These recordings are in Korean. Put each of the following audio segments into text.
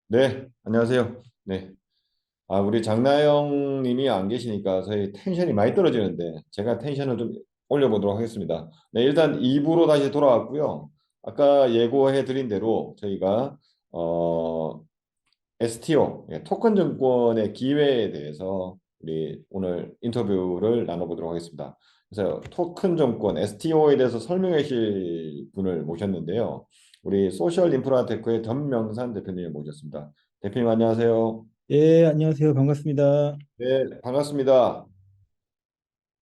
네, 안녕하세요. 네. 우리 장나영 님이 안 계시니까 저희 텐션이 많이 떨어지는데 제가 텐션을 좀 올려보도록 하겠습니다. 네, 일단 2부로 다시 돌아왔고요. 아까 예고해 드린 대로 저희가 어, STO, 토큰 증권의 기회에 대해서 우리 오늘 인터뷰를 나눠보도록 하겠습니다. 그래서 토큰 증권, STO에 대해서 설명해 주실 분을 모셨는데요. 우리 소셜 인프라테크의 전명산 대표님을 모셨습니다. 대표님 안녕하세요. 예, 안녕하세요. 반갑습니다. 네, 반갑습니다.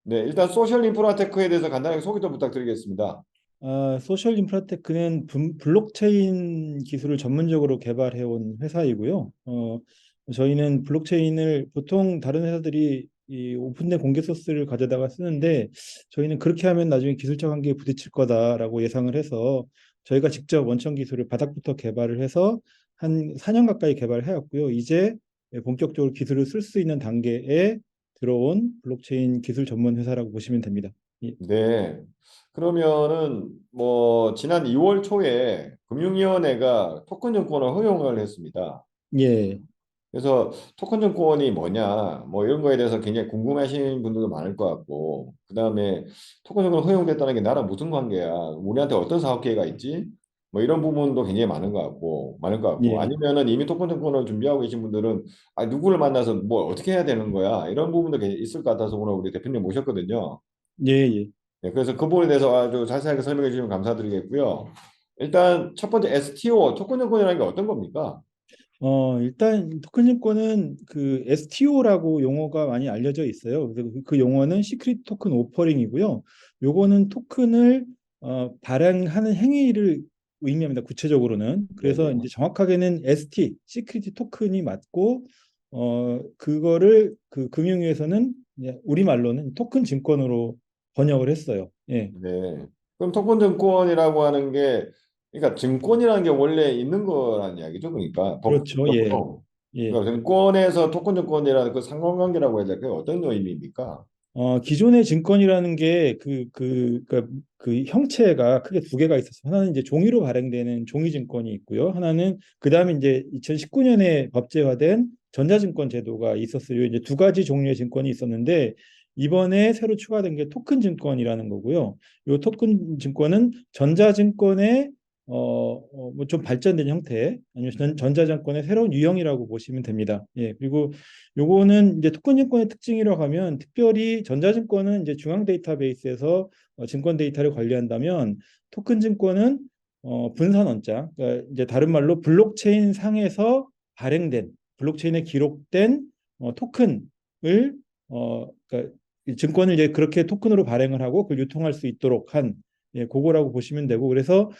네, 일단 소셜 인프라테크에 대해서 간단하게 소개 좀 부탁드리겠습니다. 소셜 인프라테크는 블록체인 기술을 전문적으로 개발해온 회사이고요. 저희는 블록체인을 보통 다른 회사들이 이 오픈된 공개 소스를 가져다가 쓰는데 저희는 그렇게 하면 나중에 기술적 한계에 부딪힐 거다라고 예상을 해서 저희가 직접 원천 기술을 바닥부터 개발을 해서 한 4년 가까이 개발을 해왔고요. 이제 본격적으로 기술을 쓸 수 있는 단계에 들어온 블록체인 기술 전문 회사라고 보시면 됩니다. 예. 네. 그러면은 뭐 지난 2월 초에 금융위원회가 토큰 증권을 허용을 했습니다. 예. 그래서 토큰 증권이 뭐냐, 뭐 이런 거에 대해서 굉장히 궁금해하시는 분들도 많을 것 같고, 그 다음에 토큰 증권 허용됐다는 게 나랑 무슨 관계야? 우리한테 어떤 사업 기회가 있지? 뭐 이런 부분도 굉장히 많을 것 같고, 예, 아니면은 이미 토큰 증권을 준비하고 계신 분들은 누구를 만나서 뭐 어떻게 해야 되는 거야? 이런 부분도 있을 것 같아서 오늘 우리 대표님 모셨거든요. 예, 예. 네, 그래서 그 부분에 대해서 아주 자세하게 설명해 주시면 감사드리겠고요. 일단 첫 번째 STO 토큰 증권이라는 게 어떤 겁니까? 일단 토큰 증권은 그 STO라고 용어가 많이 알려져 있어요. 그래서 그 용어는 시크릿 토큰 오퍼링이고요. 요거는 토큰을 발행하는 행위를 의미합니다. 구체적으로는. 그래서 네네. 이제 정확하게는 ST, 시크릿 토큰이 맞고 그거를 그 금융위에서는 이제 우리말로는 토큰 증권으로 번역을 했어요. 예. 네. 그럼 토큰 증권이라고 하는 게, 그러니까 증권이라는 게 원래 있는 거라는 이야기죠. 그러니까 그렇죠. 예. 법적으로. 예. 그러니까 증권에서 토큰 증권이라는 그 상관관계라고 해야 될까요? 어떤 의미입니까? 기존의 증권이라는 게 그 형체가 크게 두 개가 있었어요. 하나는 이제 종이로 발행되는 종이 증권이 있고요. 하나는 그다음에 이제 2019년에 법제화된 전자증권 제도가 있었어요. 이제 두 가지 종류의 증권이 있었는데 이번에 새로 추가된 게 토큰 증권이라는 거고요. 이 토큰 증권은 전자증권의 뭐 좀 발전된 형태 아니면 전자증권의 새로운 유형이라고 보시면 됩니다. 예, 그리고 요거는 이제 토큰 증권의 특징이라고 하면 특별히 전자증권은 이제 중앙 데이터베이스에서 증권 데이터를 관리한다면 토큰 증권은 분산 원자, 그러니까 이제 다른 말로 블록체인 상에서 발행된 블록체인에 기록된 토큰을 그러니까 이 증권을 이제 그렇게 토큰으로 발행을 하고 그걸 유통할 수 있도록 한 그거라고 보시면 되고 그래서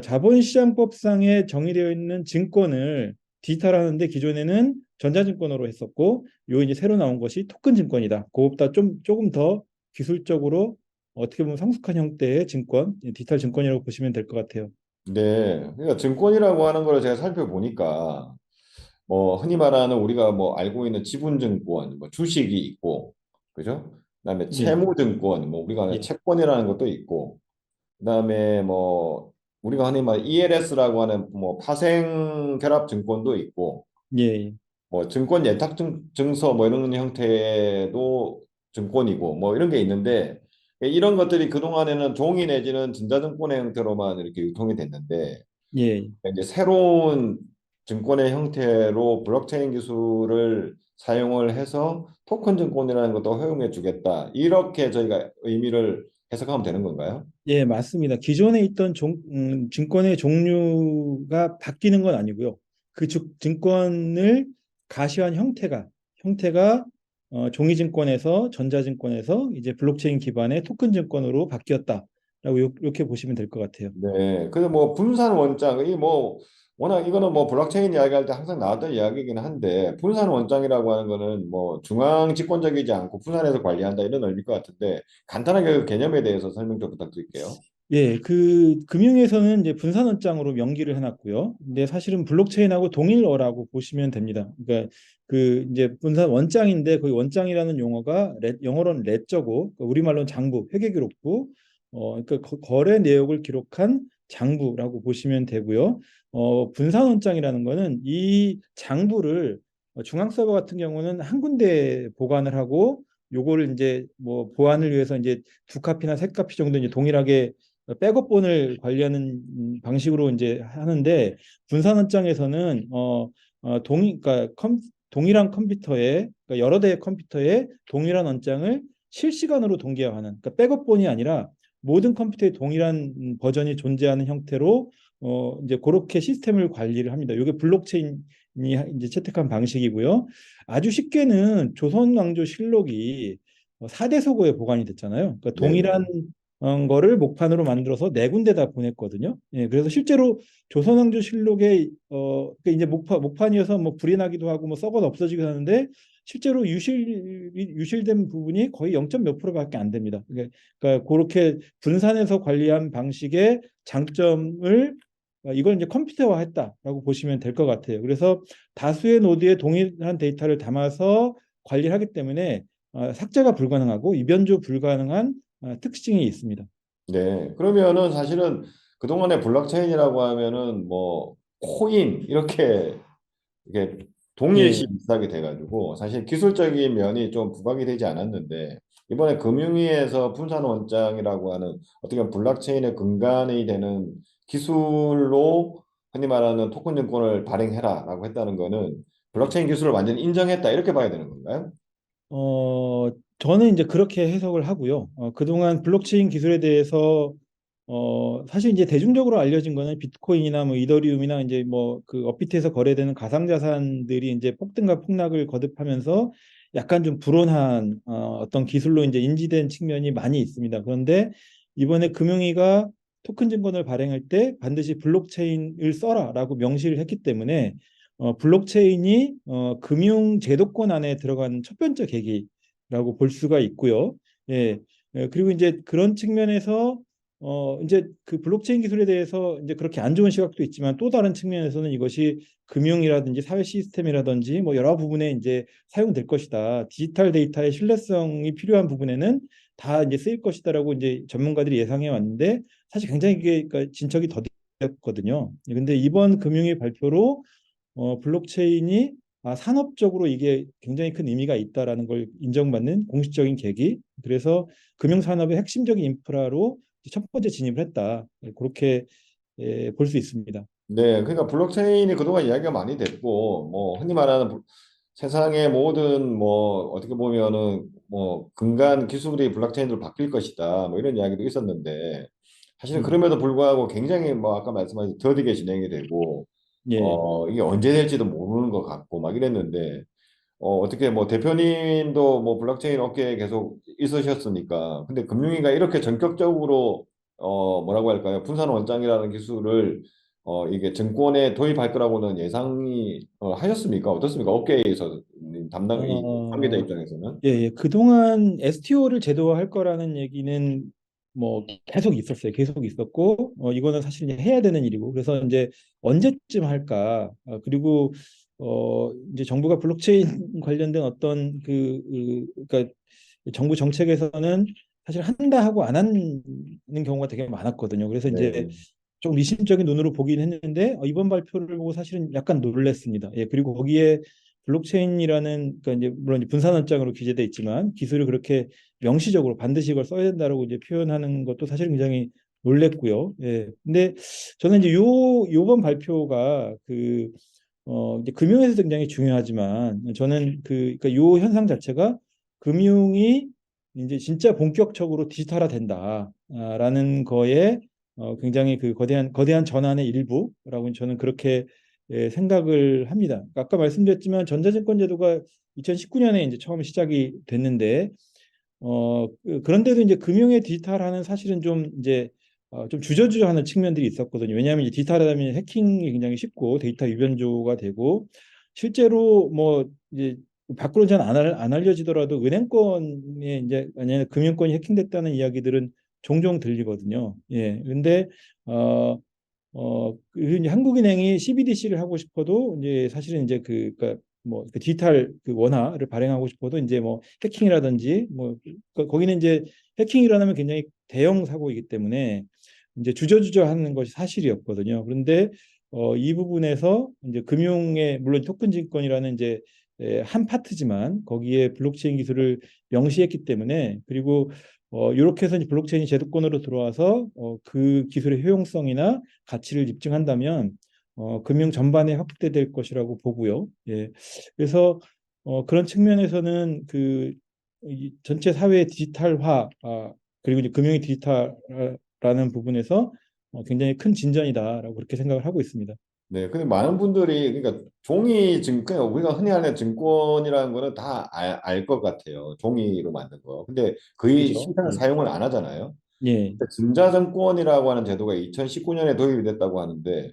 자본시장법상에 정의되어 있는 증권을 디지털하는데 기존에는 전자증권으로 했었고 요 이제 새로 나온 것이 토큰 증권이다. 그것보다 좀 조금 더 기술적으로 어떻게 보면 성숙한 형태의 증권, 디지털 증권이라고 보시면 될 것 같아요. 네. 그러니까 증권이라고 하는 걸 제가 살펴보니까 뭐 흔히 말하는 우리가 뭐 알고 있는 지분증권, 뭐 주식이 있고, 그죠? 그다음에 예, 채무증권, 뭐 우리가 아는 예, 채권이라는 것도 있고, 그다음에 뭐 우리가 흔히 말 ELS라고 하는 뭐 파생 결합 증권도 있고 예, 뭐 증권 예탁 증서 뭐 이런 형태도 증권이고 뭐 이런 게 있는데 이런 것들이 그동안에는 종이 내지는 전자증권의 형태로만 이렇게 유통이 됐는데 예, 이제 새로운 증권의 형태로 블록체인 기술을 사용을 해서 토큰 증권이라는 것도 허용해 주겠다. 이렇게 저희가 의미를 해석하면 되는 건가요? 예, 맞습니다. 기존에 있던 증권의 종류가 바뀌는 건 아니고요. 그 증권을 가시화한 형태가 종이증권에서 전자증권에서 이제 블록체인 기반의 토큰 증권으로 바뀌었다라고 이렇게 보시면 될 것 같아요. 네. 그래서 뭐 분산 원장, 이 뭐 워낙 이거는 뭐 블록체인 이야기할 때 항상 나왔던 이야기이긴 한데 분산 원장이라고 하는 거는 뭐 중앙 집권적이지 않고 분산해서 관리한다 이런 의미일 것 같은데 간단하게 그 개념에 대해서 설명 좀 부탁드릴게요. 예, 그 금융에서는 이제 분산원장으로 명기를 해놨고요. 근데 사실은 블록체인하고 동일어라고 보시면 됩니다. 그러니까 그 이제 분산 원장인데 그 원장이라는 용어가 영어로는 레저고 그러니까 우리말로는 장부, 회계기록부, 그러니까 거래 내역을 기록한 장부라고 보시면 되고요. 분산원장이라는 거는 이 장부를 중앙 서버 같은 경우는 한 군데 보관을 하고 요거를 이제 뭐 보안을 위해서 이제 두 카피나 세 카피 정도 이제 동일하게 백업본을 관리하는 방식으로 이제 하는데 분산원장에서는 그러니까 동일한 컴퓨터에 그러니까 여러 대의 컴퓨터에 동일한 원장을 실시간으로 동기화하는 그러니까 백업본이 아니라 모든 컴퓨터에 동일한 버전이 존재하는 형태로 이제 그렇게 시스템을 관리를 합니다. 이게 블록체인이 이제 채택한 방식이고요. 아주 쉽게는 조선왕조실록이 4대 서고에 보관이 됐잖아요. 그러니까 동일한 네네. 거를 목판으로 만들어서 네 군데다 보냈거든요. 예, 그래서 실제로 조선왕조실록에 그러니까 이제 목판이어서 뭐 불이 나기도 하고 뭐 썩어서 없어지기도 하는데 실제로 유실된 부분이 거의 0. 몇 프로밖에 안 됩니다. 그러니까 그렇게 분산해서 관리한 방식의 장점을 이걸 이제 컴퓨터화했다라고 보시면 될 것 같아요. 그래서 다수의 노드에 동일한 데이터를 담아서 관리를 하기 때문에 삭제가 불가능하고 이변조 불가능한 특징이 있습니다. 네. 그러면은 사실은 그동안에 블록체인이라고 하면은 뭐 코인 이렇게 이게 동일시 예. 비슷하게 돼가지고 사실 기술적인 면이 좀 부각이 되지 않았는데 이번에 금융위에서 분산 원장이라고 하는 어떻게 보면 블록체인의 근간이 되는 기술로 흔히 말하는 토큰 증권을 발행해라라고 했다는 거는 블록체인 기술을 완전히 인정했다 이렇게 봐야 되는 건가요? 어, 저는 이제 그렇게 해석을 하고요. 그동안 블록체인 기술에 대해서 사실 이제 대중적으로 알려진 거는 비트코인이나 뭐 이더리움이나 이제 뭐 그 업비트에서 거래되는 가상자산들이 이제 폭등과 폭락을 거듭하면서 약간 좀 불온한 어떤 기술로 이제 인지된 측면이 많이 있습니다. 그런데 이번에 금융위가 토큰 증권을 발행할 때 반드시 블록체인을 써라라고 명시를 했기 때문에 블록체인이 금융 제도권 안에 들어간 첫 번째 계기라고 볼 수가 있고요. 예, 그리고 이제 그런 측면에서 이제 그 블록체인 기술에 대해서 이제 그렇게 안 좋은 시각도 있지만 또 다른 측면에서는 이것이 금융이라든지 사회 시스템이라든지 뭐 여러 부분에 이제 사용될 것이다. 디지털 데이터의 신뢰성이 필요한 부분에는 다 이제 쓰일 것이다라고 이제 전문가들이 예상해 왔는데 사실 굉장히 이게 그러니까 진척이 더뎠거든요. 근데 이번 금융위 발표로 블록체인이 산업적으로 이게 굉장히 큰 의미가 있다라는 걸 인정받는 공식적인 계기. 그래서 금융산업의 핵심적인 인프라로 첫 번째 진입을 했다. 그렇게 볼 수 있습니다. 네, 그러니까 블록체인이 그동안 이야기가 많이 됐고, 뭐 흔히 말하는 세상의 모든 뭐 어떻게 보면은 뭐 근간 기술이 블록체인으로 바뀔 것이다, 뭐 이런 이야기도 있었는데, 사실은 음, 그럼에도 불구하고 굉장히 뭐 아까 말씀하신 더디게 진행이 되고, 예. 이게 언제 될지도 모르는 것 같고 막 이랬는데, 어떻게 뭐 대표님도 뭐 블록체인 업계에 계속 있으셨으니까, 근데 금융위가 이렇게 전격적으로 뭐라고 할까요? 분산 원장이라는 기술을 이게 증권에 도입할 거라고는 예상이 하셨습니까? 어떻습니까? 업계에서 담당 이 관계자 어, 입장에서는. 예, 예. 그동안 STO를 제도화할 거라는 얘기는 뭐 계속 있었어요. 계속 있었고, 이거는 사실 이제 해야 되는 일이고, 그래서 이제 언제쯤 할까? 그리고 이제 정부가 블록체인 관련된 어떤 그러니까 정부 정책에서는 사실 한다 하고 안 하는 경우가 되게 많았거든요. 그래서 이제 네. 좀 미심적인 눈으로 보긴 했는데 이번 발표를 보고 사실은 약간 놀랐습니다. 예, 그리고 거기에 블록체인이라는 그러니까 이제 물론 이제 분산원장으로 기재돼 있지만 기술을 그렇게 명시적으로 반드시 이걸 써야 된다라고 이제 표현하는 것도 사실 굉장히 놀랬고요. 예. 근데 저는 이제 요번 발표가 이제 금융에서 굉장히 중요하지만 저는 그러니까 요 현상 자체가 금융이 이제 진짜 본격적으로 디지털화 된다라는 거에 굉장히 그 거대한 전환의 일부라고 저는 그렇게 생각을 합니다. 아까 말씀드렸지만 전자증권 제도가 2019년에 이제 처음 시작이 됐는데 그런데도 이제 금융의 디지털화는 사실은 좀 이제 좀 주저주저하는 측면들이 있었거든요. 왜냐하면 이제 디지털하다면 해킹이 굉장히 쉽고 데이터 유변조가 되고 실제로 뭐 이제 밖으로 잘 안 알려지더라도 은행권에 이제 아니 금융권이 해킹됐다는 이야기들은 종종 들리거든요. 예. 근데 이제 한국은행이 CBDC를 하고 싶어도 이제 사실은 이제 그러니까 뭐그 디지털 그 원화를 발행하고 싶어도 이제 뭐 해킹이라든지 뭐 거기는 이제 해킹이 일어나면 굉장히 대형 사고이기 때문에 이제 주저주저 하는 것이 사실이었거든요. 그런데 이 부분에서 이제 금융의 물론 토큰 증권이라는 이제 한 파트지만 거기에 블록체인 기술을 명시했기 때문에 그리고 이렇게 해서 이제 블록체인이 제도권으로 들어와서 그 기술의 효용성이나 가치를 입증한다면 금융 전반에 확대될 것이라고 보고요. 예. 그래서 그런 측면에서는 이 전체 사회의 디지털화 그리고 이제 금융이 디지털라는 부분에서 굉장히 큰 진전이다라고 그렇게 생각을 하고 있습니다. 네, 근데 많은 분들이 그러니까 종이 증권 우리가 흔히 하는 증권이라는 거는 다 알 것 같아요. 종이로 만든 거. 근데 거의 그죠? 실생활 예. 사용을 안 하잖아요. 예. 전자증권이라고 하는 제도가 2019년에 도입이 됐다고 하는데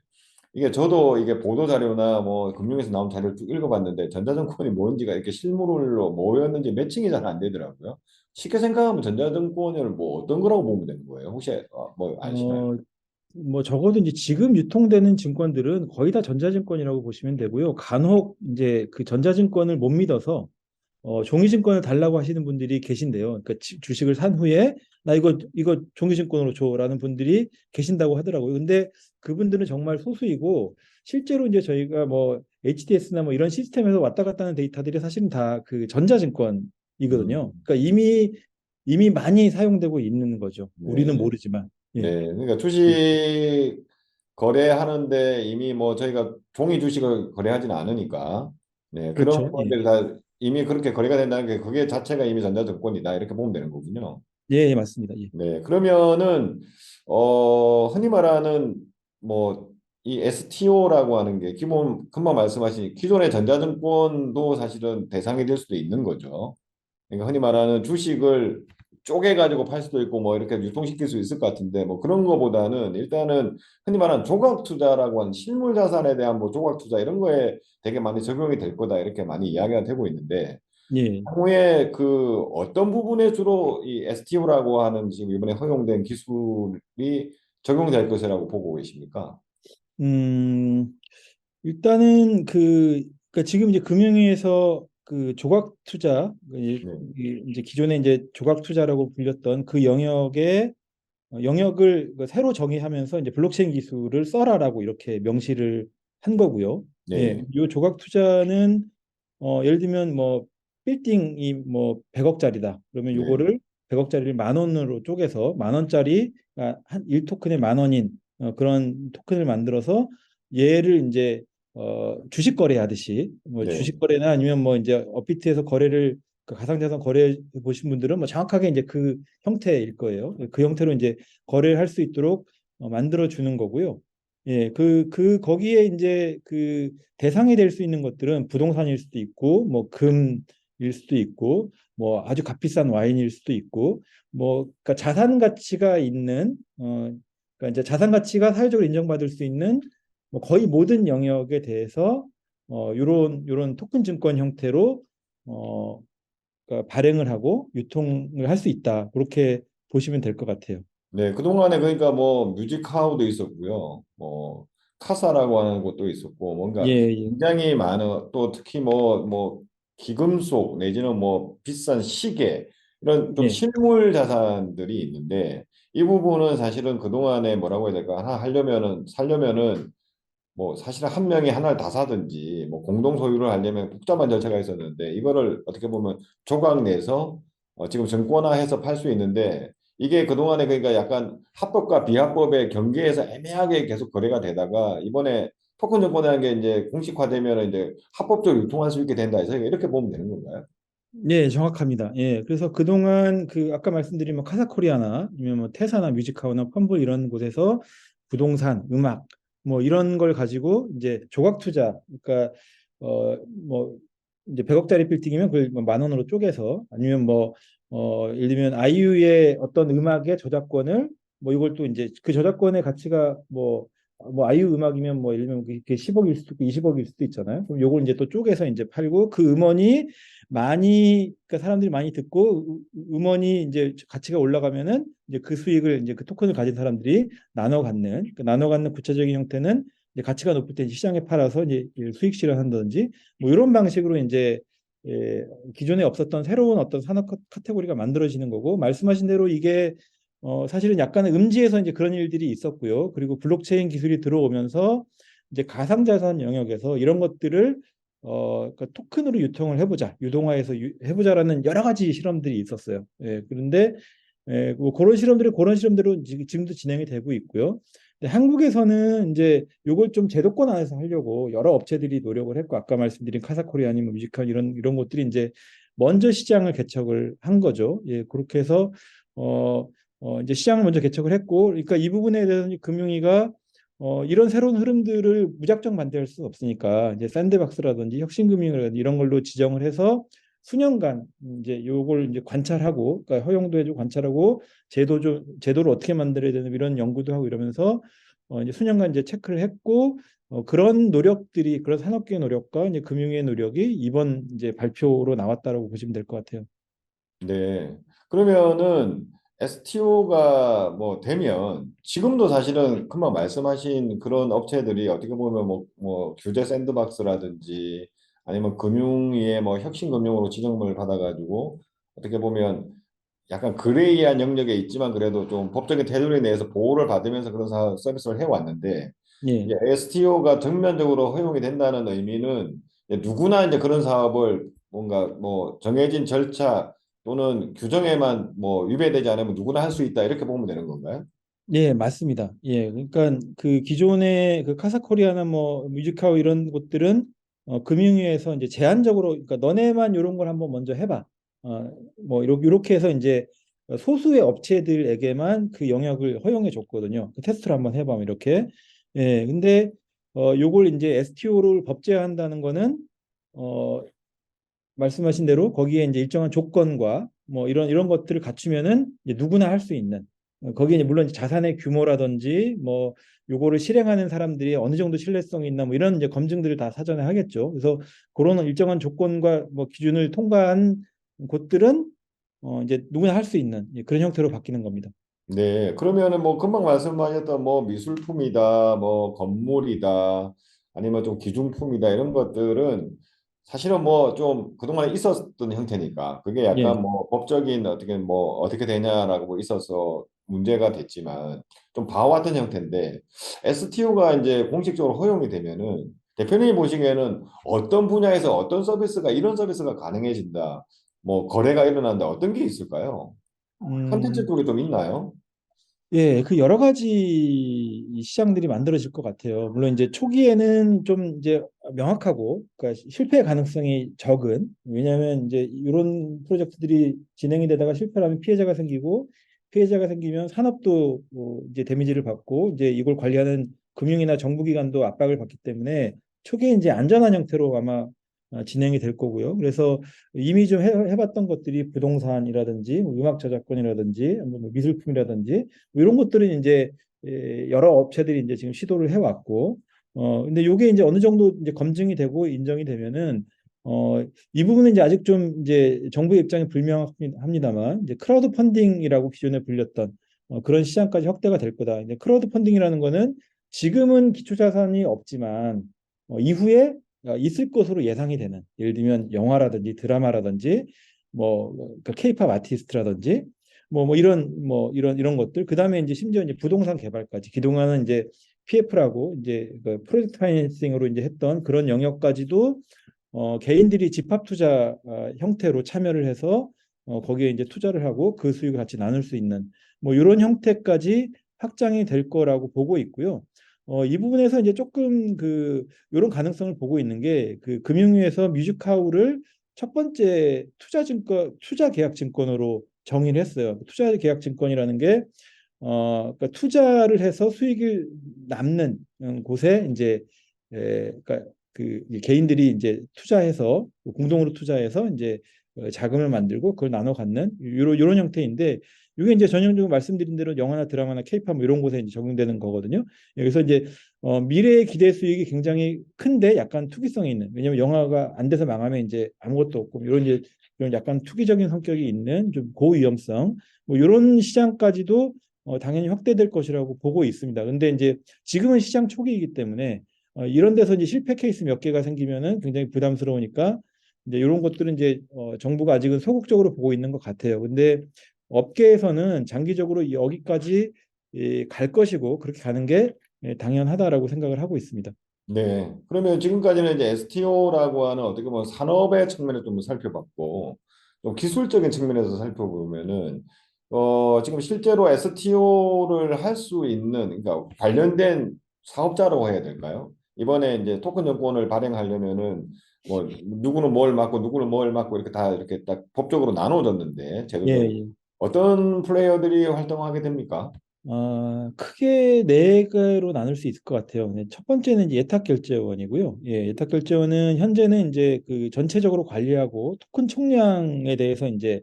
이게 저도 이게 보도 자료나 뭐 금융에서 나온 자료를 쭉 읽어봤는데 전자증권이 뭔지가 이렇게 실물로 뭐였는지 매칭이 잘 안 되더라고요. 쉽게 생각하면 전자증권을 뭐 어떤 거라고 보면 되는 거예요? 혹시 뭐 아시나요? 어, 뭐 적어도 이제 지금 유통되는 증권들은 거의 다 전자증권이라고 보시면 되고요. 간혹 이제 그 전자증권을 못 믿어서 종이증권을 달라고 하시는 분들이 계신데요. 그러니까 주식을 산 후에 나 이거 종이증권으로 줘라는 분들이 계신다고 하더라고요. 근데 그분들은 정말 소수이고 실제로 이제 저희가 뭐 HDS나 뭐 이런 시스템에서 왔다 갔다 하는 데이터들이 사실은 다 그 전자증권이거든요. 음, 그러니까 이미 많이 사용되고 있는 거죠. 우리는 네. 모르지만. 예. 네, 그러니까 주식 거래하는데 이미 뭐 저희가 종이 주식을 거래하지는 않으니까 네, 그런 그렇죠. 예. 부분들이 다 이미 그렇게 거래가 된다는 게 그게 자체가 이미 전자증권이다 이렇게 보면 되는 거군요. 예, 예, 맞습니다. 예. 네, 그러면은 흔히 말하는 뭐 이 STO라고 하는 게 기본 금방 말씀하신 기존의 전자증권도 사실은 대상이 될 수도 있는 거죠. 그러니까 흔히 말하는 주식을 쪼개 가지고 팔 수도 있고 뭐 이렇게 유통시킬 수 있을 것 같은데 뭐 그런 거보다는 일단은 흔히 말하는 조각 투자라고 하는 실물 자산에 대한 뭐 조각 투자 이런 거에 되게 많이 적용이 될 거다 이렇게 많이 이야기가 되고 있는데 예. 향후에 그 어떤 부분에 주로 이 STO라고 하는 지금 이번에 허용된 기술이 적용될 것이라고 보고 계십니까? 음, 일단은 그러니까 지금 이제 금융위에서 그 조각 투자 네, 이제 기존에 이제 조각 투자라고 불렸던 그 영역을 그 새로 정의하면서 이제 블록체인 기술을 써라라고 이렇게 명시를 한 거고요. 예, 네, 이 조각 투자는 예를 들면 뭐 빌딩이 뭐 100억짜리다. 그러면 네, 요거를 100억짜리를 만 원으로 쪼개서 만 원짜리 한 1토큰에 만 원인 그런 토큰을 만들어서 얘를 이제 주식 거래하듯이 뭐 네, 주식 거래나 아니면 뭐 이제 업비트에서 거래를 그 가상자산 거래해 보신 분들은 뭐 정확하게 이제 그 형태일 거예요. 그 형태로 이제 거래를 할 수 있도록 만들어 주는 거고요. 예, 거기에 이제 그 대상이 될 수 있는 것들은 부동산일 수도 있고, 뭐 금일 수도 있고, 뭐 아주 값비싼 와인일 수도 있고, 뭐 그러니까 자산 가치가 있는, 그러니까 이제 자산 가치가 사회적으로 인정받을 수 있는 뭐 거의 모든 영역에 대해서 요런 토큰 증권 형태로 어, 그러니까 발행을 하고 유통을 할 수 있다. 그렇게 보시면 될 것 같아요. 네. 그동안에 그러니까 뭐 뮤직하우도 있었고요. 뭐 카사라고 하는 곳도 있었고 예, 뭔가 예, 굉장히 많은 또 특히 뭐 기금속 내지는 뭐 비싼 시계 이런 좀 예, 실물 자산들이 있는데 이 부분은 사실은 그동안에 뭐라고 해야 될까 하나 하려면은 살려면은 뭐 사실 한 명이 하나를 다 사든지 뭐 공동 소유를 하려면 복잡한 절차가 있었는데 이거를 어떻게 보면 조각 내서 지금 증권화해서 팔 수 있는데 이게 그동안에 그러니까 약간 합법과 비합법의 경계에서 애매하게 계속 거래가 되다가 이번에 토큰 증권이라는 게 이제 공식화되면 이제 합법적으로 유통할 수 있게 된다 해서 이렇게 보면 되는 건가요? 예, 정확합니다. 예, 그래서 그동안 그 아까 말씀드린 뭐 카사코리아나 아니면 뭐 테사나 뮤직하우나 펌블 이런 곳에서 부동산, 음악 뭐 이런 걸 가지고 이제 조각 투자, 그러니까 뭐 이제 100억짜리 빌딩이면 그걸 뭐만 원으로 쪼개서 아니면 뭐 예를 들면 아이유의 어떤 음악의 저작권을 뭐 이걸 또 이제 그 저작권의 가치가 뭐 아이유 음악이면 뭐 예를 들면 그게 10억일 수도 있고 20억일 수도 있잖아요. 그럼 요걸 이제 또 쪼개서 이제 팔고 그 음원이 그러니까 사람들이 많이 듣고 음원이 이제 가치가 올라가면은 이제 그 수익을 이제 그 토큰을 가진 사람들이 나눠 갖는 구체적인 형태는 이제 가치가 높을 때 시장에 팔아서 이제 수익 실현한다든지 뭐 이런 방식으로 이제 기존에 없었던 새로운 어떤 산업 카테고리가 만들어지는 거고 말씀하신 대로 이게 사실은 약간의 음지에서 이제 그런 일들이 있었고요. 그리고 블록체인 기술이 들어오면서 이제 가상자산 영역에서 이런 것들을 그러니까 토큰으로 유통을 해보자, 유동화해서 해보자라는 여러 가지 실험들이 있었어요. 예, 그런데 뭐 그런 실험대로 지금도 진행이 되고 있고요. 근데 한국에서는 이제 요걸 좀 제도권 안에서 하려고 여러 업체들이 노력을 했고 아까 말씀드린 카사코리아 아니면 뮤지컬 이런 것들이 이제 먼저 시장을 개척을 한 거죠. 예, 그렇게 해서 어, 이제 시장을 먼저 개척을 했고, 그러니까 이 부분에 대해서 금융위가 이런 새로운 흐름들을 무작정 반대할 수 없으니까 이제 샌드박스라든지 혁신금융이라든지 이런 걸로 지정을 해서 수년간 이제 요걸 이제 관찰하고, 그러니까 허용도 해주고 관찰하고 제도를 어떻게 만들어야 되는 이런 연구도 하고 이러면서 이제 수년간 이제 체크를 했고 그런 노력들이 그런 산업계의 노력과 이제 금융의 노력이 이번 이제 발표로 나왔다라고 보시면 될 것 같아요. 네. 그러면은 STO가 뭐 되면 지금도 사실은 금방 말씀하신 그런 업체들이 어떻게 보면 뭐 규제 샌드박스라든지 아니면 금융위의 뭐 혁신금융으로 지정을 받아가지고 어떻게 보면 약간 그레이한 영역에 있지만 그래도 좀 법적인 테두리 내에서 보호를 받으면서 그런 서비스를 해왔는데 예. 이제 STO가 전면적으로 허용이 된다는 의미는 이제 누구나 이제 그런 사업을 뭔가 뭐 정해진 절차 또는 규정에만 뭐 위배되지 않으면 누구나 할 수 있다 이렇게 보면 되는 건가요? 예, 맞습니다. 예, 그러니까 그 기존의 그 카사코리아나 뭐 뮤직하우 이런 곳들은 금융위에서 이제 제한적으로, 그러니까 너네만 이런 걸 한번 먼저 해봐. 뭐 이렇게 해서 이제 소수의 업체들에게만 그 영역을 허용해 줬거든요. 그 테스트를 한번 해봐, 뭐 이렇게. 예, 근데 요걸 이제 STO를 법제화한다는 거는 어, 말씀하신 대로 거기에 이제 일정한 조건과 뭐 이런 것들을 갖추면은 이제 누구나 할 수 있는 거기에 이제 물론 자산의 규모라든지 뭐 요거를 실행하는 사람들이 어느 정도 신뢰성이 있나 뭐 이런 이제 검증들을 다 사전에 하겠죠. 그래서 그런 일정한 조건과 뭐 기준을 통과한 곳들은 이제 누구나 할 수 있는 그런 형태로 바뀌는 겁니다. 네, 그러면은 뭐 금방 말씀하셨던 뭐 미술품이다, 뭐 건물이다, 아니면 좀 기중품이다 이런 것들은 사실은 뭐 좀 그동안에 있었던 형태니까 그게 예. 약간 뭐 법적인 어떻게 뭐 어떻게 되냐라고 뭐 있어서 문제가 됐지만 좀 봐왔던 형태인데 STO가 이제 공식적으로 허용이 되면은 대표님이 보시기에는 어떤 분야에서 어떤 서비스가 이런 서비스가 가능해진다, 뭐 거래가 일어난다 어떤 게 있을까요? 컨텐츠 음, 쪽에 좀 있나요? 예, 그 여러 가지 이 시장들이 만들어질 것 같아요. 물론 이제 초기에는 좀 이제 명확하고, 그러니까 실패 가능성이 적은, 왜냐하면 이제 이런 프로젝트들이 진행이 되다가 실패하면 피해자가 생기고, 피해자가 생기면 산업도 이제 데미지를 받고, 이제 이걸 관리하는 금융이나 정부기관도 압박을 받기 때문에 초기에 이제 안전한 형태로 아마 진행이 될 거고요. 그래서 이미 좀 해봤던 것들이 부동산이라든지 뭐 음악 저작권이라든지 뭐 미술품이라든지 뭐 이런 것들은 이제 여러 업체들이 이제 지금 시도를 해왔고, 근데 요게 이제 어느 정도 이제 검증이 되고 인정이 되면은, 이 부분은 이제 아직 좀 이제 정부의 입장이 불명합니다만, 이제 크라우드 펀딩이라고 기존에 불렸던 그런 시장까지 확대가 될 거다. 이제 크라우드 펀딩이라는 거는 지금은 기초자산이 없지만, 이후에 있을 것으로 예상이 되는, 예를 들면 영화라든지 드라마라든지, 그 케이팝 아티스트라든지, 이런 것들. 그다음에 이제 심지어 이제 부동산 개발까지 그동안은 이제 PF라고 이제 그 프로젝트 파이낸싱으로 이제 했던 그런 영역까지도 개인들이 집합 투자 형태로 참여를 해서 거기에 이제 투자를 하고 그 수익을 같이 나눌 수 있는 뭐 이런 형태까지 확장이 될 거라고 보고 있고요. 이 부분에서 이제 조금 그 이런 가능성을 보고 있는 게 그 금융위에서 뮤직하우를 첫 번째 투자 계약 증권으로 정의를 했어요. 투자 계약 증권이라는 게 그러니까 투자를 해서 수익을 남는 곳에 이제 그러니까 그 개인들이 이제 투자해서 공동으로 투자해서 이제 자금을 만들고 그걸 나눠 갖는 이런 형태인데 이게 이제 전형적으로 말씀드린 대로 영화나 드라마나 케이팝 뭐 이런 곳에 이제 적용되는 거거든요. 여기서 이제 미래의 기대 수익이 굉장히 큰데 약간 투기성이 있는, 왜냐하면 영화가 안 돼서 망하면 이제 아무것도 없고 이런 약간 투기적인 성격이 있는 좀 고위험성 뭐 이런 시장까지도 당연히 확대될 것이라고 보고 있습니다. 근데 이제 지금은 시장 초기이기 때문에 이런 데서 이제 실패 케이스 몇 개가 생기면은 굉장히 부담스러우니까 이제 이런 것들은 이제 정부가 아직은 소극적으로 보고 있는 것 같아요. 근데 업계에서는 장기적으로 여기까지 갈 것이고 그렇게 가는 게 당연하다라고 생각을 하고 있습니다. 네. 그러면 지금까지는 이제 STO라고 하는 어떻게 보면 산업의 측면을 좀 살펴봤고, 또 기술적인 측면에서 살펴보면은, 지금 실제로 STO를 할 수 있는, 그러니까 관련된 사업자라고 해야 될까요? 이번에 이제 토큰 정권을 발행하려면은, 뭐, 누구는 뭘 맡고, 누구는 뭘 맡고, 이렇게 다 이렇게 딱 법적으로 나눠졌는데, 예, 제도적으로. 예. 어떤 플레이어들이 활동하게 됩니까? 크게 네 개로 나눌 수 있을 것 같아요. 네, 첫 번째는 이제 예탁결제원이고요. 예, 예탁결제원은 현재는 이제 그 전체적으로 관리하고 토큰 총량에 대해서 이제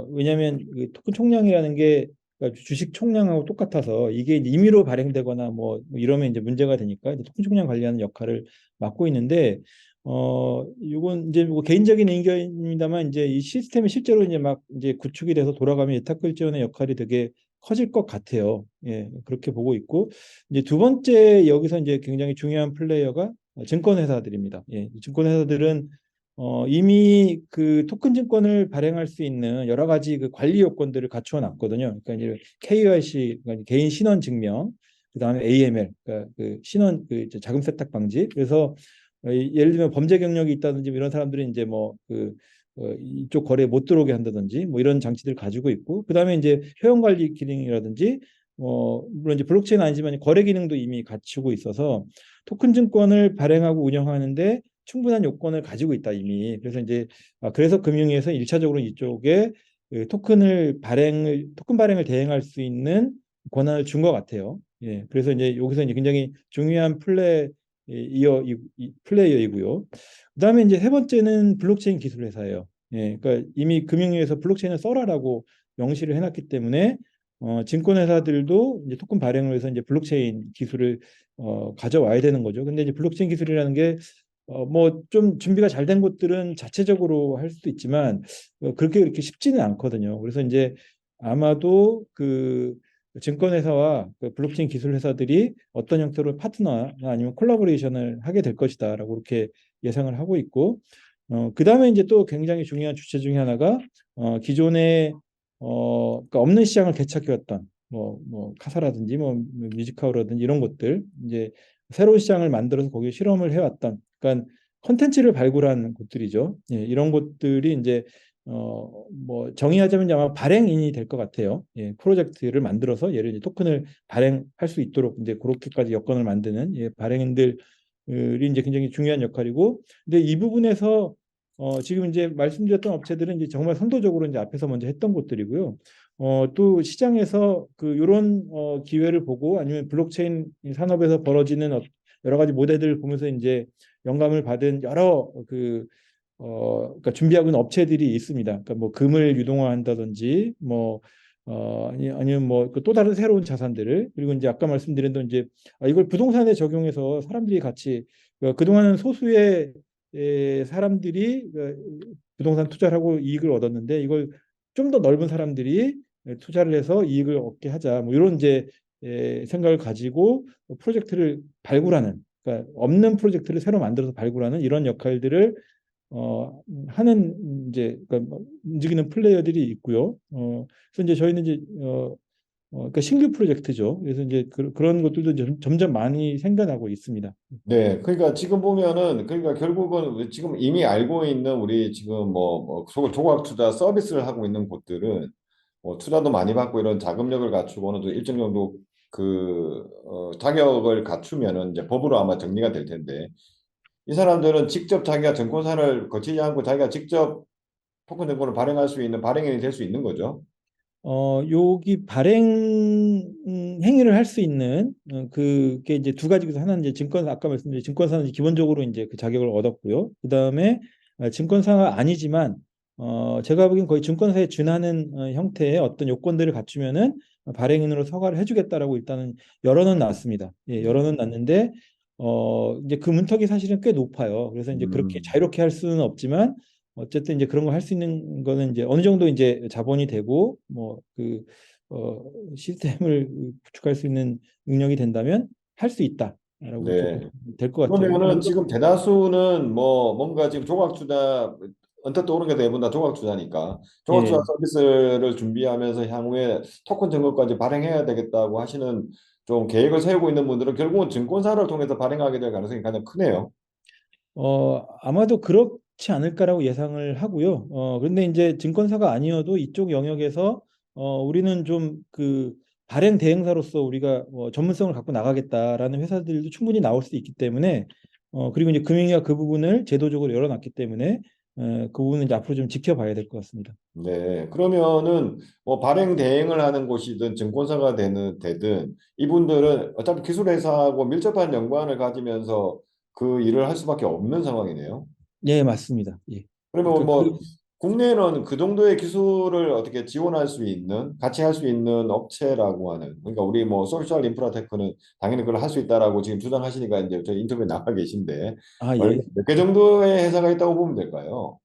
왜냐하면 그 토큰 총량이라는 게 그러니까 주식 총량하고 똑같아서 이게 이제 임의로 발행되거나 뭐 이러면 이제 문제가 되니까 이제 토큰 총량 관리하는 역할을 맡고 있는데 이건 이제 뭐 개인적인 의견입니다만 이제 이 시스템이 실제로 이제 막 이제 구축이 돼서 돌아가면 예탁결제원의 역할이 되게 커질 것 같아요. 예, 그렇게 보고 있고 이제 두 번째 여기서 이제 굉장히 중요한 플레이어가 증권회사들입니다. 예, 증권회사들은 이미 그 토큰 증권을 발행할 수 있는 여러 가지 그 관리 요건들을 갖추어 놨거든요. 그러니까 이제 KYC, 그러니까 개인 신원 증명, 그다음에 AML, 그러니까 그 신원 그 이제 자금 세탁 방지. 그래서 예를 들면 범죄 경력이 있다든지 뭐 이런 사람들은 이제 뭐그 이쪽 거래에 못 들어오게 한다든지 뭐 이런 장치들을 가지고 있고 그다음에 이제 회원 관리 기능이라든지 물론 이제 블록체인 아니지만 거래 기능도 이미 갖추고 있어서 토큰 증권을 발행하고 운영하는데 충분한 요건을 가지고 있다 이미. 그래서 이제 그래서 금융위에서 일차적으로 이쪽에 그 토큰 발행을 대행할 수 있는 권한을 준 것 같아요. 예. 그래서 이제 여기서 이제 굉장히 중요한 플레이어이고요. 그다음에 이제 세 번째는 블록체인 기술 회사예요. 예, 그러니까 이미 금융위에서 블록체인을 써라라고 명시를 해놨기 때문에 증권회사들도 이제 토큰 발행을 위해서 이제 블록체인 기술을 가져와야 되는 거죠. 근데 이제 블록체인 기술이라는 게 뭐 좀 준비가 잘 된 곳들은 자체적으로 할 수도 있지만 그렇게 쉽지는 않거든요. 그래서 이제 아마도 그 증권회사와 그 블록체인 기술 회사들이 어떤 형태로 파트너나 아니면 콜라보레이션을 하게 될 것이다라고 이렇게 예상을 하고 있고 그다음에 이제 또 굉장히 중요한 주체 중에 하나가 기존에 그러니까 없는 시장을 개척해왔던 뭐 카사라든지 뭐 뮤직하우라든지 이런 것들 이제 새로운 시장을 만들어서 거기에 실험을 해왔던 그러니까 컨텐츠를 발굴한 곳들이죠. 예, 이런 곳들이 이제 뭐 정의하자면 이제 아마 발행인이 될 것 같아요. 예, 프로젝트를 만들어서 예를 들어 토큰을 발행할 수 있도록 이제 그렇게까지 여건을 만드는 예, 발행인들이 이제 굉장히 중요한 역할이고, 근데 이 부분에서 지금 이제 말씀드렸던 업체들은 이제 정말 선도적으로 이제 앞에서 먼저 했던 곳들이고요. 또 시장에서 그 이런 기회를 보고 아니면 블록체인 산업에서 벌어지는 여러 가지 모델들을 보면서 이제 영감을 받은 여러 그러니까 준비하고 있는 업체들이 있습니다. 그러니까 뭐 금을 유동화한다든지 아니면 뭐 그 또 다른 새로운 자산들을 그리고 이제 아까 말씀드린 대로 이제 이걸 부동산에 적용해서 사람들이 같이 그동안은 소수의 사람들이 부동산 투자를 하고 이익을 얻었는데 이걸 좀 더 넓은 사람들이 투자를 해서 이익을 얻게 하자 뭐 이런 이제 생각을 가지고 프로젝트를 발굴하는 그러니까 없는 프로젝트를 새로 만들어서 발굴하는 이런 역할들을 하는 이제 그러니까 움직이는 플레이어들이 있고요. 그래서 이제 저희는 이제 그러니까 신규 프로젝트죠. 그래서 이제 런 것들도 점점 많이 생겨나고 있습니다. 네, 그러니까 지금 보면은 그러니까 결국은 지금 이미 알고 있는 우리 지금 조각 투자 서비스를 하고 있는 곳들은 뭐 투자도 많이 받고 이런 자금력을 갖추고 어느 정도 일정 정도 자격을 갖추면은 이제 법으로 아마 정리가 될 텐데 이 사람들은 직접 자기가 증권사를 거치지 않고 자기가 직접 토큰 증권을 발행할 수 있는 발행인이 될 수 있는 거죠. 여기 발행 행위를 할 수 있는 그게 이제 두 가지에서 하나는 이제 아까 말씀드린 증권사는 이제 기본적으로 이제 그 자격을 얻었고요. 그다음에 증권사가 아니지만 제가 보기엔 거의 증권사에 준하는 형태의 어떤 요건들을 갖추면은 발행인으로 서가를 해주겠다라고 일단은 열어는 놨습니다. 예, 열어는 놨는데 이제 그 문턱이 사실은 꽤 높아요. 그래서 이제 그렇게 음, 자유롭게 할 수는 없지만 어쨌든 이제 그런 거 할 수 있는 거는 이제 어느 정도 이제 자본이 되고 뭐 그 시스템을 구축할 수 있는 능력이 된다면 할 수 있다라고 이렇게 네. 보면 될 것 같아요. 근데 그러면은 물론 지금 대다수는 뭐 뭔가 지금 조각 투자 언뜻 떠오르는 게 대부분 다 조각 투자니까 조각 투자 예. 서비스를 준비하면서 향후에 토큰 증거까지 발행해야 되겠다고 하시는 좀 계획을 세우고 있는 분들은 결국은 증권사를 통해서 발행하게 될 가능성이 가장 크네요. 아마도 그렇지 않을까라고 예상을 하고요. 그런데 이제 증권사가 아니어도 이쪽 영역에서 우리는 좀 그 발행 대행사로서 우리가 전문성을 갖고 나가겠다라는 회사들도 충분히 나올 수 있기 때문에 그리고 이제 금융위가 그 부분을 제도적으로 열어놨기 때문에 그 부분은 이제 앞으로 좀 지켜봐야 될 것 같습니다. 네, 그러면은 뭐 발행 대행을 하는 곳이든 증권사가 되든 이분들은 어차피 기술회사하고 밀접한 연관을 가지면서 그 일을 할 수밖에 없는 상황이네요. 예, 맞습니다. 예. 그러면 그러니까 뭐 국내에는 그 정도의 기술을 어떻게 지원할 수 있는 같이 할 수 있는 업체라고 하는 그러니까 우리 뭐 소셜 인프라테크는 당연히 그걸 할 수 있다라고 지금 주장하시니까 이제 저희 인터뷰에 나와 계신데 예. 몇 개 정도의 회사가 있다고 보면 될까요?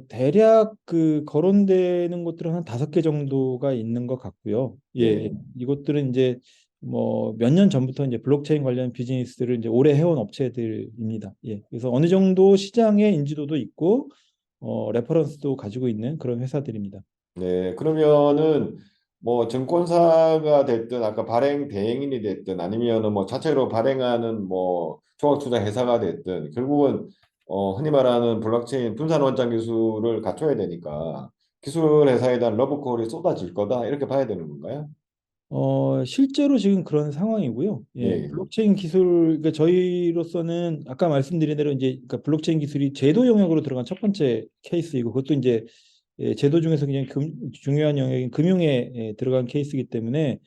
대략 그 거론되는 곳들은 한 5개 정도가 있는 것 같고요. 예, 예. 네. 이곳들은 이제 뭐 몇 년 전부터 이제 블록체인 관련 비즈니스를 이제 오래 해온 업체들입니다. 예. 그래서 어느 정도 시장의 인지도도 있고 레퍼런스도 가지고 있는 그런 회사들입니다. 네, 그러면은 뭐 증권사가 됐든 아까 발행 대행인이 됐든 아니면은 뭐 자체로 발행하는 뭐 조각투자 회사가 됐든 결국은 흔히 말하는 블록체인 분산 원장 기술을 갖춰야 되니까 기술 회사에 대한 러브콜이 쏟아질 거다 이렇게 봐야 되는 건가요? 실제로 지금 그런 상황이고요. 예, 예, 블록체인 기술, 그러니까 저희로서는 아까 말씀드린 대로 이제 그러니까 블록체인 기술이 제도 영역으로 들어간 첫 번째 케이스이고 그것도 이제 제도 중에서 굉장히 중요한 영역인 금융에 들어간 케이스이기 때문에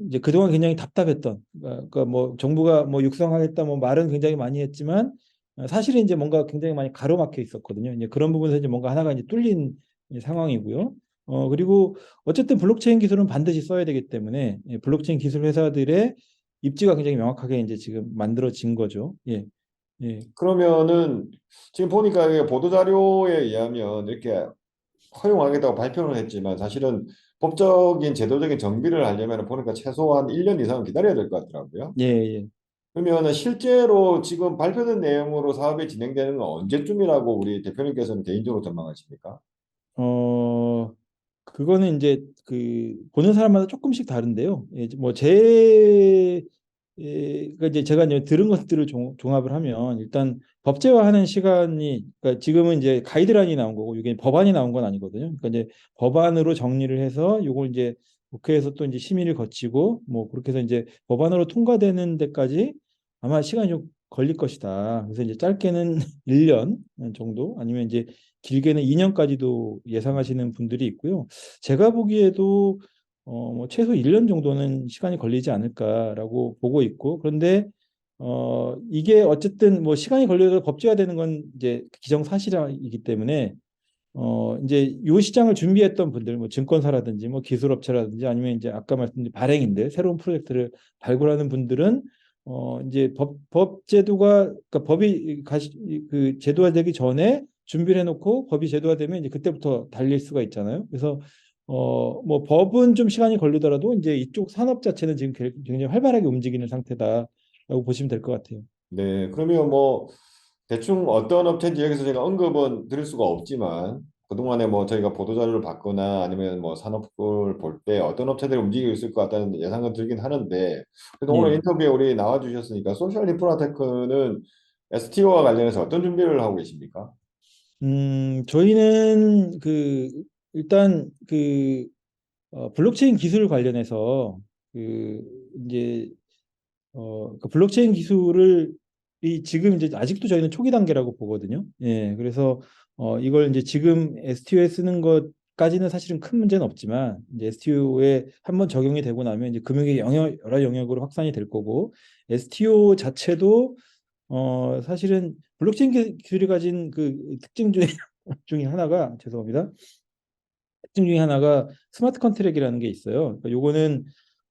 이제 그동안 굉장히 답답했던 그러니까 뭐 정부가 뭐 육성하겠다 뭐 말은 굉장히 많이 했지만 사실은 이제 뭔가 굉장히 많이 가로막혀 있었거든요. 이제 그런 부분에서 이제 뭔가 하나가 이제 뚫린 상황이고요. 그리고 어쨌든 블록체인 기술은 반드시 써야 되기 때문에 블록체인 기술 회사들의 입지가 굉장히 명확하게 이제 지금 만들어진 거죠. 예, 예, 그러면은 지금 보니까 이게 보도자료에 의하면 이렇게 허용하겠다고 발표는 했지만 사실은 법적인 제도적인 정비를 하려면 보니까 최소한 1년 이상은 기다려야 될 것 같더라고요. 예, 예. 그러면 실제로 지금 발표된 내용으로 사업이 진행되는 건 언제쯤이라고 우리 대표님께서는 개인적으로 전망하십니까? 어, 그거는 이제 그 보는 사람마다 조금씩 다른데요. 예, 뭐제 그러니까 이제 제가 이제 들은 것들을 종합을 하면 일단 법제화하는 시간이 그러니까 지금은 이제 가이드라인이 나온 거고 이게 법안이 나온 건 아니거든요. 그러니까 이제 법안으로 정리를 해서 이걸 이제 국회에서 또 이제 심의를 거치고 뭐 그렇게 해서 이제 법안으로 통과되는 데까지 아마 시간이 좀 걸릴 것이다. 그래서 이제 짧게는 1년 정도 아니면 이제 길게는 2년까지도 예상하시는 분들이 있고요. 제가 보기에도 뭐 최소 1년 정도는 시간이 걸리지 않을까라고 보고 있고 그런데 이게 어쨌든 뭐 시간이 걸려도 법제화되는 건 이제 기정사실이기 때문에 이제 요 시장을 준비했던 분들 뭐 증권사라든지 뭐 기술업체라든지 아니면 이제 아까 말씀드린 발행인들 새로운 프로젝트를 발굴하는 분들은 이제 법 제도가 그러니까 법이 그 제도화되기 전에 준비를 해놓고 법이 제도화되면 이제 그때부터 달릴 수가 있잖아요. 그래서 뭐 법은 좀 시간이 걸리더라도 이제 이쪽 산업 자체는 지금 굉장히 활발하게 움직이는 상태다라고 보시면 될 것 같아요. 네, 그러면 뭐 대충 어떤 업체인지 여기서 제가 언급은 드릴 수가 없지만 그동안에 뭐 저희가 보도자료를 받거나 아니면 뭐 산업을 볼 때 어떤 업체들이 움직이고 있을 것 같다는 예상은 들긴 하는데 그래도 오늘 예. 인터뷰에 우리 나와주셨으니까 소셜 인프라테크는 STO와 관련해서 어떤 준비를 하고 계십니까? 저희는 그 일단 그 블록체인 기술 관련해서 그 이제 그 블록체인 기술을 이 지금 이제 아직도 저희는 초기 단계라고 보거든요. 예, 그래서 이걸 이제 지금 STO에 쓰는 것까지는 사실은 큰 문제는 없지만 이제 STO에 한번 적용이 되고 나면 이제 금융의 여러 영역으로 확산이 될 거고 STO 자체도 사실은 블록체인 기술이 가진 그 특징 중에 중에 하나가 죄송합니다. 특징 중에 하나가 스마트 컨트랙이라는 게 있어요. 그러니까 요거는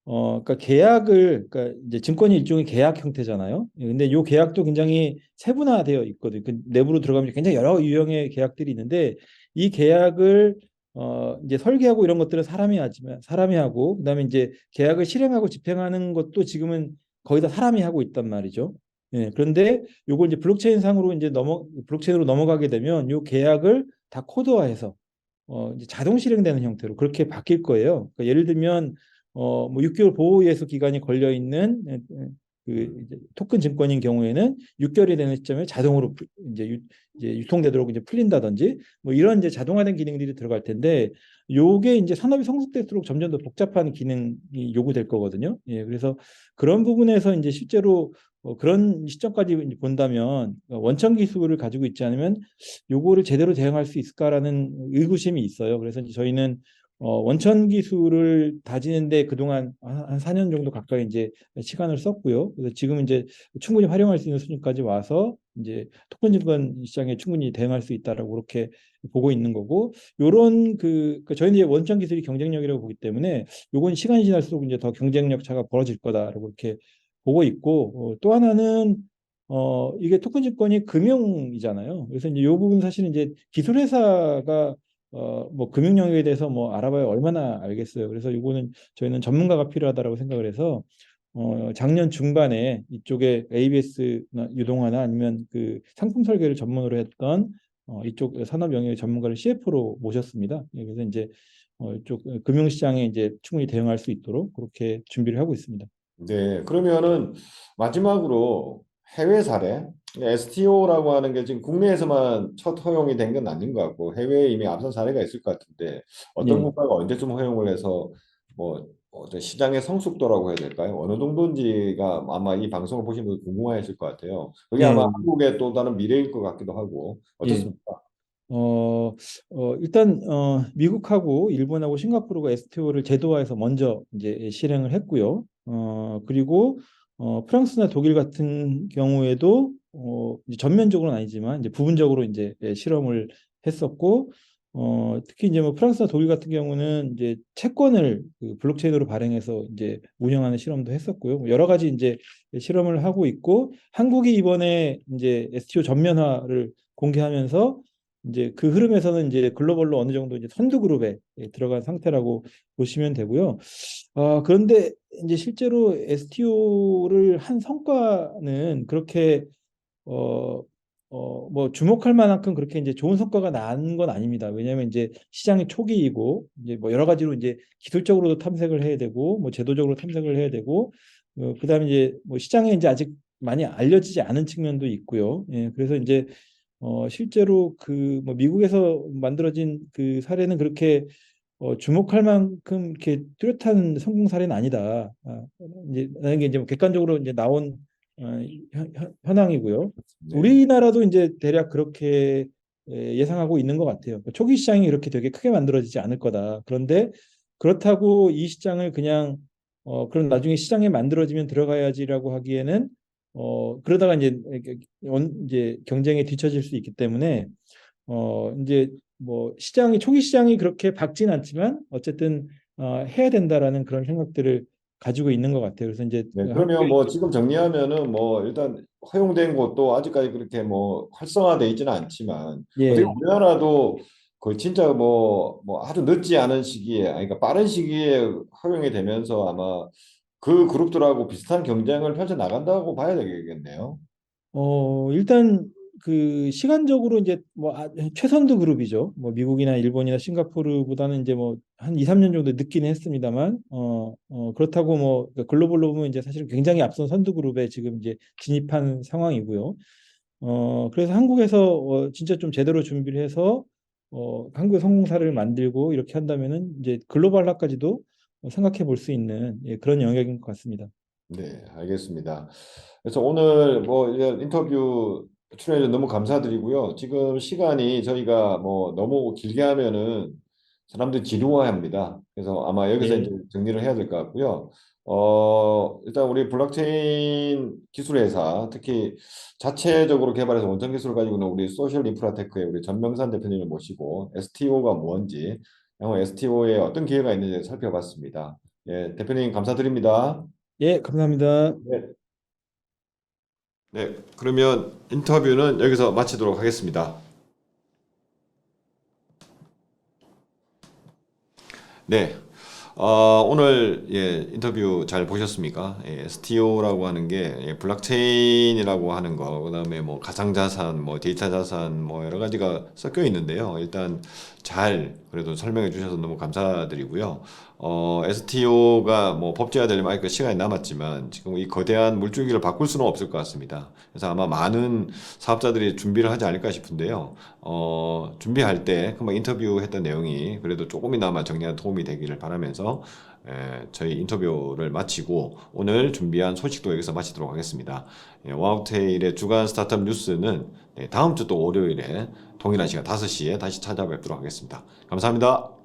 그러니까 계약을 그러니까 이제 증권이 일종의 계약 형태잖아요. 예, 근데 요 계약도 굉장히 세분화되어 있거든요. 그 내부로 들어가면 굉장히 여러 유형의 계약들이 있는데 이 계약을 이제 설계하고 이런 것들은 사람이 하지만 사람이 하고 그다음에 이제 계약을 실행하고 집행하는 것도 지금은 거의 다 사람이 하고 있단 말이죠. 예, 그런데 요걸 이제 블록체인 상으로 이제 블록체인으로 넘어가게 되면 요 계약을 다 코드화해서 이제 자동 실행되는 형태로 그렇게 바뀔 거예요. 그러니까 예를 들면 뭐 6개월 보호 예수 기간이 걸려 있는 그 음. 이제 토큰 증권인 경우에는 6개월이 되는 시점에 자동으로 이제 유통되도록 이제 풀린다든지 뭐 이런 이제 자동화된 기능들이 들어갈 텐데 요게 이제 산업이 성숙될수록 점점 더 복잡한 기능이 요구될 거거든요. 예, 그래서 그런 부분에서 이제 실제로 그런 시점까지 이제 본다면 원천 기술을 가지고 있지 않으면 요거를 제대로 대응할 수 있을까라는 의구심이 있어요. 그래서 이제 저희는 원천 기술을 다지는데 그동안 한 4년 정도 가까이 이제 시간을 썼고요. 그래서 지금 이제 충분히 활용할 수 있는 수준까지 와서 이제 토큰 증권 시장에 충분히 대응할 수 있다라고 그렇게 보고 있는 거고, 요런 저희는 이제 원천 기술이 경쟁력이라고 보기 때문에 요건 시간이 지날수록 이제 더 경쟁력 차가 벌어질 거다라고 이렇게 보고 있고, 또 하나는 이게 토큰 증권이 금융이잖아요. 그래서 이제 요 부분 사실은 이제 기술 회사가 뭐 금융 영역에 대해서 뭐 알아봐야 얼마나 알겠어요. 그래서 이거는 저희는 전문가가 필요하다라고 생각을 해서 작년 중반에 이쪽에 ABS 유동화나 아니면 그 상품 설계를 전문으로 했던 이쪽 산업 영역의 전문가를 CF로 모셨습니다. 예, 그래서 이제 이쪽 금융시장에 이제 충분히 대응할 수 있도록 그렇게 준비를 하고 있습니다. 네, 그러면은 마지막으로 해외 사례, STO라고 하는 게 지금 국내에서만 첫 허용이 된 건 아닌 것 같고 해외에 이미 앞선 사례가 있을 것 같은데 어떤 예. 국가가 언제쯤 허용을 해서 뭐 저 시장의 성숙도라고 해야 될까요? 어느 정도인지가 아마 이 방송을 보신 분들 궁금하실 것 같아요. 그게 아마 예. 한국의 또 다른 미래일 것 같기도 하고 예. 어떻습니까? 일단 미국하고 일본하고 싱가포르가 STO를 제도화해서 먼저 이제 실행을 했고요. 그리고 프랑스나 독일 같은 경우에도 이제 전면적으로는 아니지만 이제 부분적으로 이제 실험을 했었고, 특히 이제 뭐 프랑스나 독일 같은 경우는 이제 채권을 그 블록체인으로 발행해서 이제 운영하는 실험도 했었고요. 뭐 여러 가지 이제 실험을 하고 있고, 한국이 이번에 이제 STO 전면화를 공개하면서 이제 그 흐름에서는 이제 글로벌로 어느 정도 이제 선두 그룹에 들어간 상태라고 보시면 되고요. 그런데 이제 실제로 STO를 한 성과는 그렇게 어, 뭐 주목할 만큼 그렇게 이제 좋은 성과가 난 건 아닙니다. 왜냐하면 이제 시장이 초기이고 이제 뭐 여러 가지로 이제 기술적으로도 탐색을 해야 되고 뭐 제도적으로 탐색을 해야 되고 그다음에 이제 뭐 시장에 이제 아직 많이 알려지지 않은 측면도 있고요. 예, 그래서 이제 실제로 그 뭐 미국에서 만들어진 그 사례는 그렇게 주목할 만큼 이렇게 뚜렷한 성공 사례는 아니다. 이제 라는 게 이제 뭐 객관적으로 이제 나온 현황이고요. 네. 우리나라도 이제 대략 그렇게 예상하고 있는 것 같아요. 그러니까 초기 시장이 이렇게 되게 크게 만들어지지 않을 거다. 그런데 그렇다고 이 시장을 그냥 그럼 나중에 시장에 만들어지면 들어가야지라고 하기에는 그러다가 이제 경쟁에 뒤처질 수 있기 때문에 이제 뭐 시장이 초기 시장이 그렇게 밝진 않지만 어쨌든 해야 된다라는 그런 생각들을 가지고 있는 것 같아요. 그래서 이제 네, 그러면 한국에 뭐 지금 정리하면은 뭐 일단 허용된 곳도 아직까지 그렇게 뭐 활성화돼 있지는 않지만 어떻게 예. 우리나라도 그 진짜 뭐 아주 늦지 않은 시기에 아니 그러니까 빠른 시기에 허용이 되면서 아마 그 그룹들하고 비슷한 경쟁을 펼쳐 나간다고 봐야 되겠네요. 일단 그 시간적으로 이제 뭐 최선두 그룹이죠. 뭐 미국이나 일본이나 싱가포르보다는 이제 뭐 한 2, 3년 정도 늦기는 했습니다만 그렇다고 뭐 그러니까 글로벌로 보면 이제 사실 굉장히 앞선 선두 그룹에 지금 이제 진입한 상황이고요. 그래서 한국에서 진짜 좀 제대로 준비를 해서 한국의 성공 사례를 만들고 이렇게 한다면은 이제 글로벌화까지도 생각해 볼 수 있는 그런 영역인 것 같습니다. 네, 알겠습니다. 그래서 오늘 뭐 이제 인터뷰 출연해 주셔서 너무 감사드리고요. 지금 시간이 저희가 뭐 너무 길게 하면은 사람들이 지루해합니다. 그래서 아마 여기서 이제 예. 정리를 해야 될 것 같고요. 일단 우리 블록체인 기술 회사 특히 자체적으로 개발해서 원천 기술을 가지고 있는 우리 소셜 인프라테크의 우리 전명산 대표님을 모시고 STO가 뭔지, 향후 STO에 어떤 기회가 있는지 살펴봤습니다. 예, 대표님 감사드립니다. 예, 감사합니다. 네. 네, 그러면 인터뷰는 여기서 마치도록 하겠습니다. 네, 오늘 인터뷰 잘 보셨습니까? STO라고 하는 게 블록체인이라고 하는 거, 그다음에 뭐 가상자산, 뭐 데이터 자산, 뭐 여러 가지가 섞여 있는데요. 일단 잘 그래도 설명해 주셔서 너무 감사드리고요. STO가 뭐 법제화 되려면 아직 시간이 남았지만 지금 이 거대한 물줄기를 바꿀 수는 없을 것 같습니다. 그래서 아마 많은 사업자들이 준비를 하지 않을까 싶은데요. 준비할 때 금방 인터뷰했던 내용이 그래도 조금이나마 정리한 도움이 되기를 바라면서 저희 인터뷰를 마치고 오늘 준비한 소식도 여기서 마치도록 하겠습니다. 와우테일의 주간 스타트업 뉴스는 다음 주 또 월요일에 동일한 시간 5시에 다시 찾아뵙도록 하겠습니다. 감사합니다.